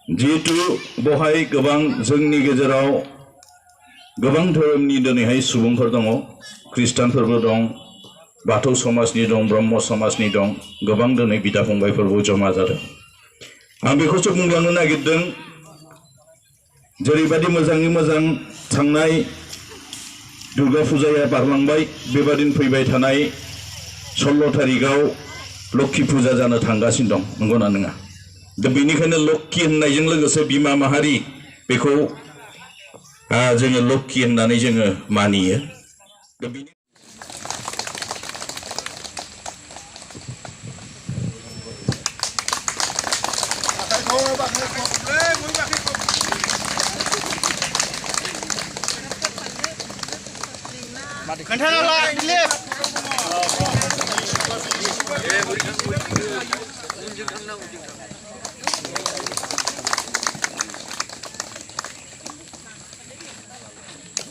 जिहेतु बहाय गोबां जोंनि गेजेराव गोबां धोरोमनि दिनैहाय सुबुंफोर दङ ख्रिस्टानफोरबो दं बाथौ समाजनि दं ब्रह्म समाजनि दं गोबां दिनै बिदा फंबायफोरबो जमा जादों आं बेखौसो बुंलांनो नागिरदों जेरैबायदि मोजाङै मोजां थांनाय दुर्गा फुजाया बारलांबाय बेबादिनो फैबाय थानाय 16 तारिखआव लक्ष्मी फुजा जानो थांगासिनो दं नंगौना नङा दा बेनिखायनो लक्ष्मी होननायजों लोगोसे बिमा माहारि बेखौ जोङो लक्ष्मी होननानै जोङो मानियो दा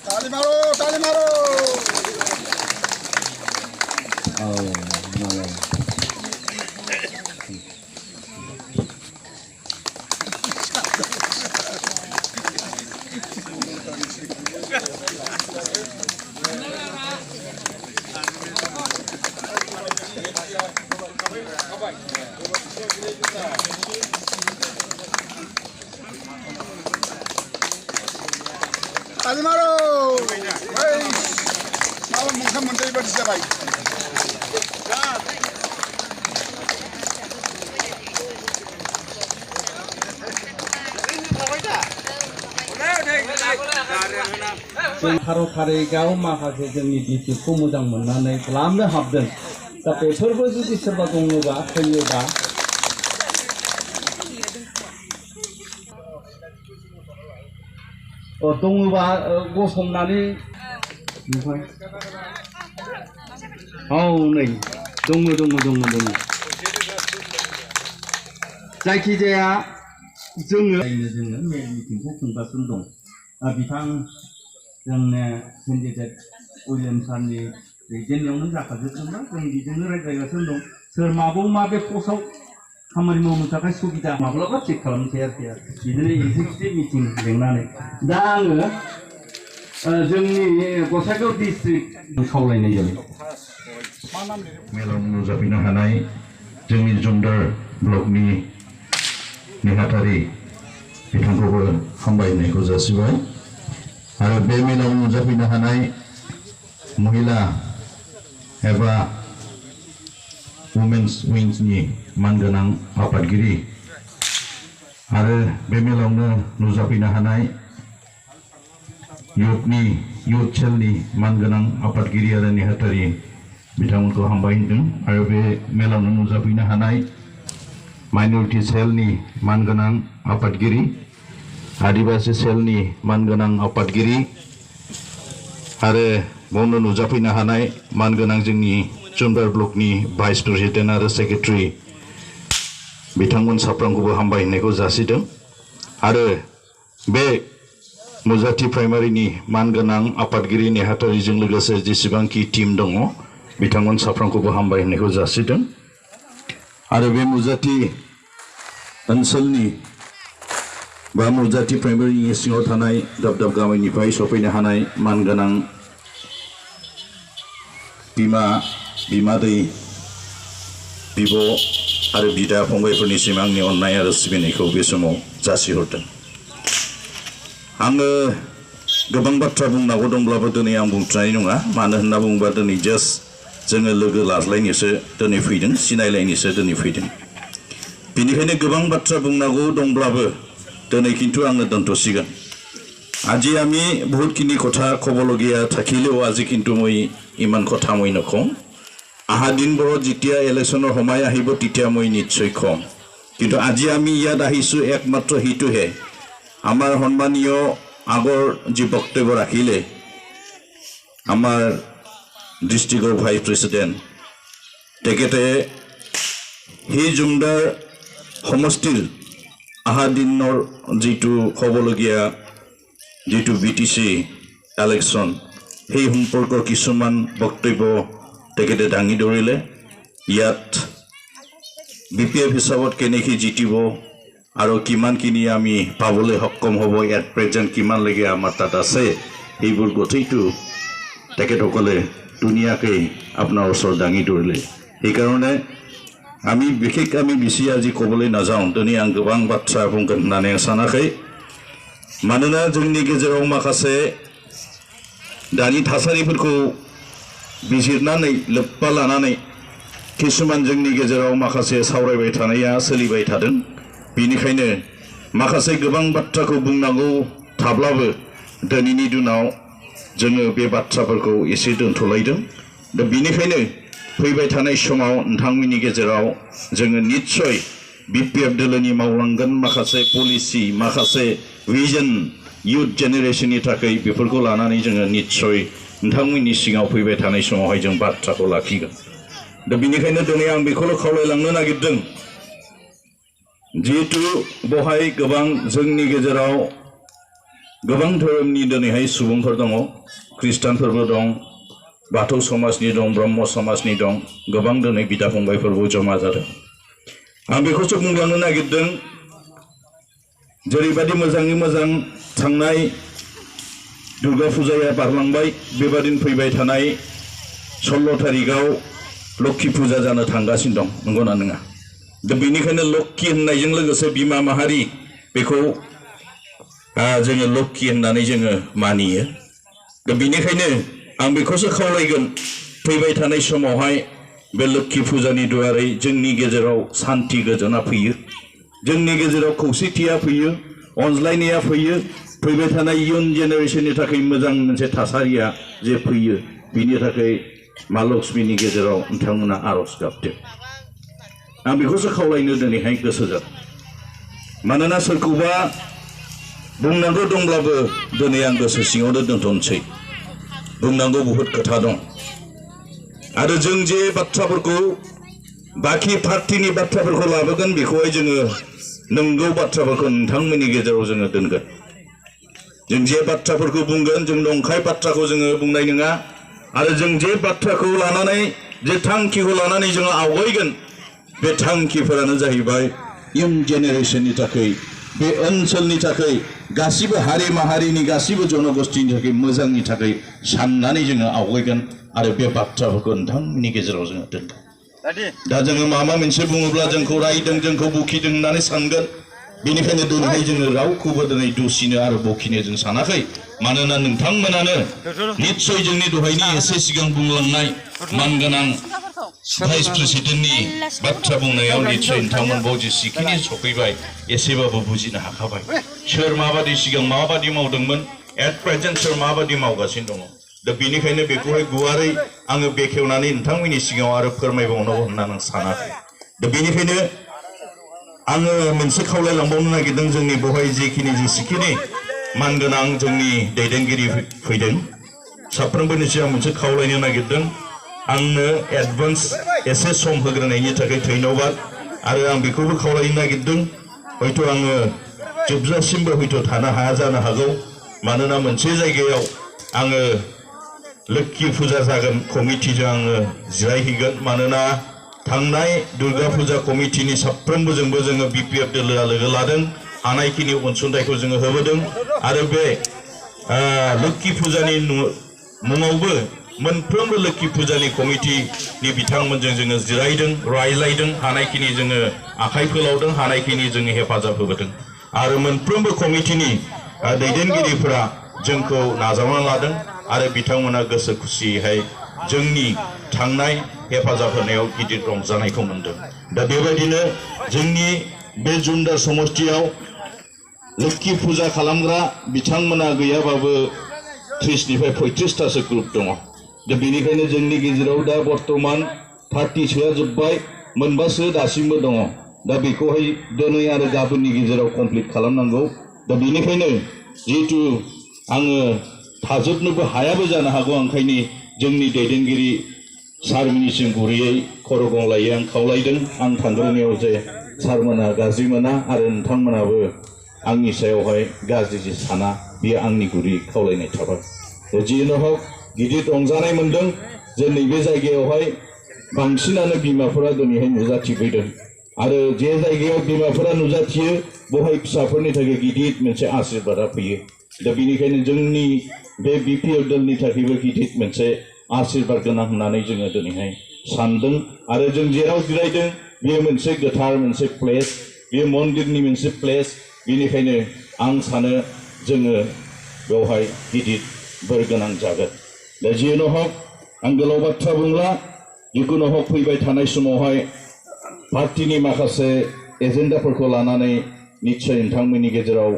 ताली मारो ताली मारो ताली मारो माबा मोनथाम मोनब्रै बादि जाबाय भारत थारिखआव माखासे जोंनि डिस्ट्रिक्टखौ मोजां मोननानै खालामनो हाबदों दा बेफोरबो जुदि सोरबा दङबा फैयोबा दङबा गसंनानै औ नै दङ जायखिजाया जोङो मेल मिटिंखौ खुंगासिनो दं बिथां जोंनो केन्डिडेट उइलियाम सारनि दैदेननायावनो जाखाजोबदोंबा जों बिजोंनो रायज्लायगासिनो दं सोर माबाव माबे पस्टआव खामानि मावनो थाखाय सुबिदा माब्लाबा चेक खालामनोसै आरोखि बिदिनो एगजिकिउटिभ मिटिं लिंनानै दा आङो जोंनि गसाइगाव डिस्ट्रिक्ट खावलायनाय जाबाय मेलाव नुजाफैनो हानाय जोंनि जुमदार ब्लकनि नेहाथारि बिथांखौबो हामबायनायखौ जासिबाय आरो बे मेलाव नुजाफैनो हानाय महिला एबा वुमेन्स विंसनि मानगोनां आफादगिरि आरो बे मेलावनो नुजाफैनो हानाय युथ सेलनि मानगोनां आफादगिरि आरो नेहाथारि बिथांमोनखौ हामबाय होदों आरो बे मेलावनो नुजाफैनो हानाय माइनरिटि सेलनि मानगोनां आफादगिरि आदिबासी सेलनि मानगोनां आफादगिरि आरो बावनो नुजाफैनो हानाय मानगोनां जोंनि जुमदार ब्लकनि भाइस प्रेसिडेन्ट आरो सेक्रेटारि बिथांमोन साफ्रोमखौबो हामबाय होननायखौ जासिदों आरो बे नुजाथि प्राइमारिनि मानगोनां आफादगिरि नेहाथारिजों लोगोसे जेसेबांखि टीम दङ बिथांमोन साफ्रोमखौबो हामबाय होननायखौ जासिदों आरो बे नुजाथि ओनसोलनि बा नुजाथि प्राइमारिनि सिङाव थानाय दाब दाब गामिनिफ्राय सफैनो हानाय मानगोनां बिमादै बिब' आरो बिदा फंबायफोरनिसिम आंनि अननाय आरो सिबिनायखौ बे समाव जासिहरदों आङो गोबां बाथ्रा बुंनांगौ दंब्लाबो दिनै आं बुंथ'नाय नङा मानो होनना बुङोबा दिनै जास्ट जोङो लोगो लाज्लायनोसो दिनै फैदों सिनायलायनोसो दिनै फैदों बेनिखायनो गोबां बाथ्रा बुंनांगौ दंब्लाबो दिनै किन्तु आङो दोनथ'सिगोन আজি আমি বহুতখিনি কথা ক'বলগীয়া থাকিলেও আজি কিন্তু মই ইমান কথা মই নকওঁ আহা দিনবোৰত যেতিয়া ইলেকশ্যনৰ সময় আহিব তেতিয়া মই নিশ্চয় কম কিন্তু আজি আমি ইয়াত আহিছোঁ একমাত্ৰ হিতুহে আমাৰ সন্মানীয় আগৰ যি বক্তব্য ৰাখিলে আমাৰ ডিষ্ট্ৰিক্টৰ ভাইচ প্ৰেচিডেণ্ট তেখেতে সেই জুমদাৰ সমষ্টিৰ আহা দিনৰ যিটো হ'বলগীয়া যেটো বিটিসি ইলেকশন সেই সম্পৰ্কৰ কিছুমান বক্তব্য তেখেতে দাঙি ধৰিলে ইয়াত বিপিএফ হিচাপত কেনেকৈ জিতিব আৰু কিমানখিনি আমি পাবলৈ সক্ষম হ'ব এট প্ৰেজেণ্ট কিমানলৈকে আমাৰ তাত আছে এইবোৰ গোটেইটো তেখেতসকলে ধুনীয়াকৈ আপোনাৰ ওচৰত দাঙি ধৰিলে সেইকাৰণে আমি বিশেষ আমি বেছি আজি ক'বলৈ নাযাওঁ দিनै आं गोबां बाथ्रा बुंगोन होननानै आं सानाखै मानोना जोंनि गेजेराव माखासे दानि थासारिफोरखौ बिजिरनानै लोब्बा लानानै किसुमान जोंनि गेजेराव माखासे सावरायबाय थानाया सोलिबाय थादों बेनिखायनो माखासे गोबां बाथ्राखौ बुंनांगौ थाब्लाबो दिनैनि दिनाव जोङो बे बाथ्राफोरखौ एसे दोनथ'लायदों दा बेनिखायनो फैबाय थानाय समाव नोंथांमोननि गेजेराव जोङो निश्चय बिपिएफ दोलोनि मावलांगोन माखासे पलिसि माखासे विजन युथ जेनेरेशननि थाखाय बेफोरखौ लानानै जोङो निश्चय नोंथांमोननि सिगाङाव फैबाय थानाय समावहाय जों बाथ्राखौ लाखिगोन दा बेनिखायनो दिनै आं बेखौल' खावलायलांनो नागिरदों जिहेतु बहाय गोबां जोंनि गेजेराव गोबां धोरोमनि दिनैहाय सुबुंफोर दङ ख्रिस्टानफोरबो दं बाथौ समाजनि दं ब्रह्म समाजनि दं गोबां दिनै बिदा फंबायफोरबो जमा जादों आं बेखौसो बुंलांनो नागिरदों जेरैबायदि मोजाङै मोजां थांनाय दुर्गा फुजाया बारलांबाय बेबादिनो फैबाय थानाय 16 तारिखआव लक्ष्मी फुजा जानो थांगासिनो दं नंगौना नङा दा बेनिखायनो लक्ष्मी होननायजों लोगोसे बिमा माहारि बेखौ जोङो लक्ष्मी होननानै जोङो मानियो दा बेनिखायनो आं बेखौसो खावलायगोन फैबाय थानाय समावहाय बे लक्ष्मी फुजानि दुवारै जोंनि गेजेराव शान्ति गोजोना फैयो जोंनि गेजेराव खौसेथिया फैयो अनज्लायनाया फैयो फैबाय थानाय इयुन जेनेरेशननि थाखाय मोजां मोनसे थासारिया जे फैयो बिनि थाखाय मा लक्ष्मीनि गेजेराव नोंथांमोना आरज गाबदो आं बेखौसो खावलायनो दिनैहाय गोसो जादों मानोना सोरखौबा बुंनांगौ दंब्लाबो दिनै आं गोसो सिङावनो दोनथ'नोसै बुंनांगौ बहुद खोथा दं आरो जों जे बाथ्राफोरखौ बाखि पार्टिनि बाथ्राफोरखौ लाबोगोन बेखौहाय जोङो नंगौ बाथ्राफोरखौ नोंथांमोननि गेजेराव जोङो दोनगोन जों जे बाथ्राफोरखौ बुंगोन जों नंखाय बाथ्राखौ जोङो बुंनाय नङा आरो जों जे बाथ्राखौ लानानै जे थांखिखौ लानानै जोङो आवगायगोन बे थांखिफोरानो जाहैबाय इयुन जेनेरेशननि थाखाय बे ओनसोलनि थाखाय गासिबो हारि माहारिनि गासिबो जनगोष्ठीनि थाखाय मोजांनि थाखाय साननानै जोङो आवगायगोन आरो बे बाथ्राफोरखौ नोंथांमोननि गेजेराव जोङो दोनगोन दा जोङो माबा मोनसे बुङोब्ला जोंखौ रायदों जोंखौ बखिदों होननानै सानगोन बेनिखायनो दिनैहाय जोङो रावखौबो दिनै दुसिनो आरो बखिनो जों सानाखै मानोना नोंथांमोनानो निश्चय जोंनि दहायनि एसे सिगां बुंलांनाय मानगोनां भाइस प्रेसिडेन्टनि बाथ्रा बुंनायाव निश्चय नोंथांमोनखौ जेसेखिनि सफैबाय एसेबाबो बुजिनो हाखाबाय सोर माबादि सिगां माबादि मावदोंमोन एट प्रेजेन्ट सोर माबादि मावगासिनो दङ दा बेनिखायनो बेखौहाय गुवारै आङो बेखेवनानै नोंथांमोननि सिगाङाव आरो फोरमायबावनांगौ होननानै आं सानाखै दा बेनिखायनो आङो मोनसे खावलायलांबावनो नागिरदों जोंनि बहाय जेसेखिनि मानगोनां जोंनि दैदेनगिरि फैदों साफ्रोमबोनि सिगां मोनसे खावलायनो नागिरदों आंनो एडभान्स एसे सम होग्रोनायनि थाखाय धन्यबाद आरो आं बेखौबो खावलायनो नागिरदों हयथ' आङो जोबजासिमबो हयथ' थानो हाया जानो हागौ मानोना मोनसे जायगायाव आङो लक्ष्मी फुजा जागोन कमिटिजों आङो जिरायहैगोन मानोना थांनाय दुर्गा फुजा कमिटिनि साफ्रोमबोजोंबो जोङो बिपिएफ दोलोआ लोगो लादों हानायखिनि अनसुंथाइखौ जोङो होबोदों आरो बे लक्ष्मी फुजानि मुङावबो मोनफ्रोमबो लक्ष्मी फुजानि कमिटिनि बिथांमोनजों जोङो जिरायदों रायज्लायदों हानायखिनि जोङो आखाइ फोलावदों हानायखिनि जोङो हेफाजाब होबोदों आरो मोनफ्रोमबो कमिटिनि दैदेनगिरिफोरा जोंखौ नाजावना लादों आरो बिथांमोना गोसो खुसियैहाय जोंनि थांनाय हेफाजाब होनायाव गिदिर रंजानायखौ मोनदों दा बेबायदिनो जोंनि बे जुन्दार समष्टियाव लक्ष्मी फुजा खालामग्रा बिथांमोना गैयाबाबो 30निफ्राय 35तासो ग्रुप दङ दा बेनिखायनो जोंनि गेजेराव दा बर्तमान 30 सोआ जोब्बाय मोनबासो दासिमबो दङ दा बेखौहाय दिनै आरो गाबोननि गेजेराव कमप्लिट खालामनांगौ दा बेनिखायनो जिहेतु आङो थाजोबनोबो हायाबो जानो हागौ ओंखायनो जोंनि दैदेनगिरि सारमोननिसिम गुरैयै खर' गंलायै आं खावलायदों आं थांग्रोनायाव जे सारमोना गाज्रि मोना आरो नोंथांमोनाबो आंनि सायावहाय गाज्रि जे साना बेयो आंनि गुरै खावलायनाय थाबाय जियानो हक गिदिर रंजानाय मोनदों जे नैबे जायगायावहाय बांसिनानो बिमाफोरा दिनैहाय नुजाथिफैदों आरो जे जायगायाव बिमाफोरा नुजाथियो बहाय फिसाफोरनि थाखाय गिदिर मोनसे आशीर्बादा फैयो दा बेनिखायनो जोंनि बे बिपिएल दलनि थाखायबो गिदिर मोनसे आशीर्बाद गोनां होननानै जोङो दिनैहाय सानदों आरो जों जेराव जिरायदों बेयो मोनसे गोथार मोनसे प्लेस बेयो मन्दिरनि मोनसे प्लेस बेनिखायनो आं सानो जोङो बेवहाय गिदिर बोर गोनां जागोन दा जियानो हक आं गोलाव बाथ्रा बुंला जिखुनु हक फैबाय थानाय समावहाय पार्टीनि माखासे एजेन्डाफोरखौ लानानै निश्चय नोंथांमोननि गेजेराव